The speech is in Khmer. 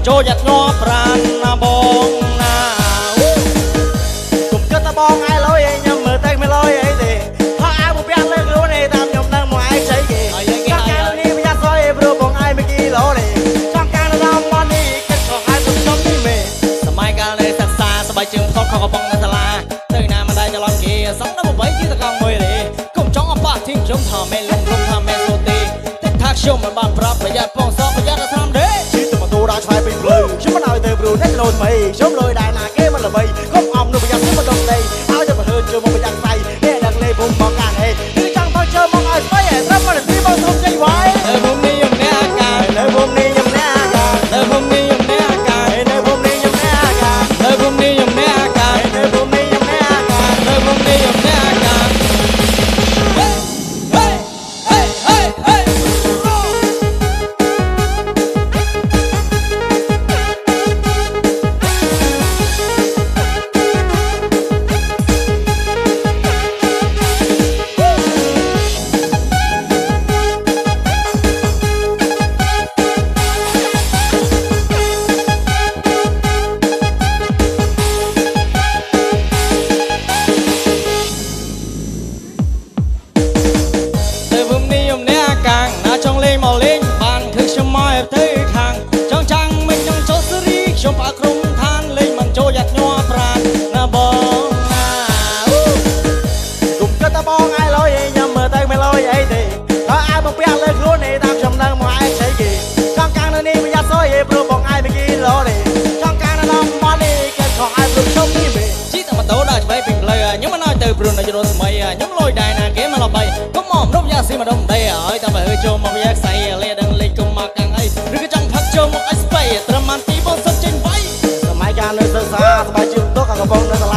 ចូលយ៉ាត់ងប់ប្រានណាបងណាគុំគិតថាបងឯងលុយឯងខ្ញុំមើលតែមិនលុយអីទេហើយអាវមកពាក់លើខ្លួនឯងតាមខ្ញុំដឹងមកឯងស្អីគេចង់ការនេះមិនយ៉ាត់សយព្រោះបងឯងមិនគីឡូទេចង់ការនៅដល់មកនេះគិតខុសហើយខ្ញុំនេះមែនសម័យកាលនៃសិក្សាស្បែកជើងផុតខុសកំប៉ុងនៅសាលាទៅណាមិនដែរច្រឡំគេសឹកដល់8ជាតកង់មួយទេគុំចង់អប៉ះធីមខ្ញុំថាមែនលំលំថាមែនសូទេតែថាខ្ញុំមិនបានប្រាប់ប្រយ័ត្នបងសោះប្រយ័ត្នដល់ស្រាំទេជិះទៅម៉ូតូដល់ឆ្វែងពេញភ្លឺខ្ញុំមិនឲ្យទៅព្រោះអ្នកលោថ្មីខ្ញុំលុយដែរណាគេមិនល្បីកុំអមនោះប្រយ័ត្នខ្ញុំមិនដល់លេឲ្យទៅមើលជើងមកប្រយ័ត្នស្អីអ្នកដាក់លេពុំមកកានអីគឺចង់ទៅជើងមកឲ្យស្អីត្រឹមមកទីបងសុំជ័យវាយនៅភូមិនេះខ្ញុំអ្នកអាការនៅភូមិនេះខ្ញុំអ្នកអាការនៅភូមិនេះខ្ញុំអ្នកអាការនៅភូមិនេះខ្ញុំអ្នកអាការនៅភូមិនេះខ្ញុំអ្នកអាការនៅភូមិនេះខ្ញុំអ្នកអាការនៅភូមិនេះខ្ញុំអ្នកអាការចង់លេងមកលេងបានគឺខ្ញុំមកទៅខាងចង់ចាំងមិនចង់ចូលសេរីខ្ញុំផ្អើក្រុមឋានលេងមិនចូលយ៉ាត់ញ័រប្រានណាបងណាគុំគិតថាបងឯងលុយឯងខ្ញុំមើលទៅមិនលុយអីទេហើយអាវមកពាក់លើខ្លួនឯងតាមខ្ញុំដឹងមកឯងស្អីគេចង់កាំងនៅនេះមិនយ៉ាត់សយឯងព្រោះបងឯងមិនគីឡូទេចង់កាំងនៅដល់មកនេះគេខុសឯងព្រោះខ្ញុំនេះមែនជីតែម៉ូតូដល់ឆ្វេងពេញផ្លូវខ្ញុំមិនឲ្យទៅព្រោះនៅរត់ស្មីខ្ញុំលុយដែរណាគេមកល្បីកុំមករំយ៉ាស៊ីមកដុំដេឲ្យតែបើចូលមកវាខ្សែលេដឹងលេងកុំមកកាំងអីឬក៏ចង់ផឹកចូលមកអីស្បៃត្រឹមបានទីបងសុទ្ធចេញវាយសម័យកាលនៅសិក្សាស្បែកជើងទុកកំប៉ុងនៅសាលា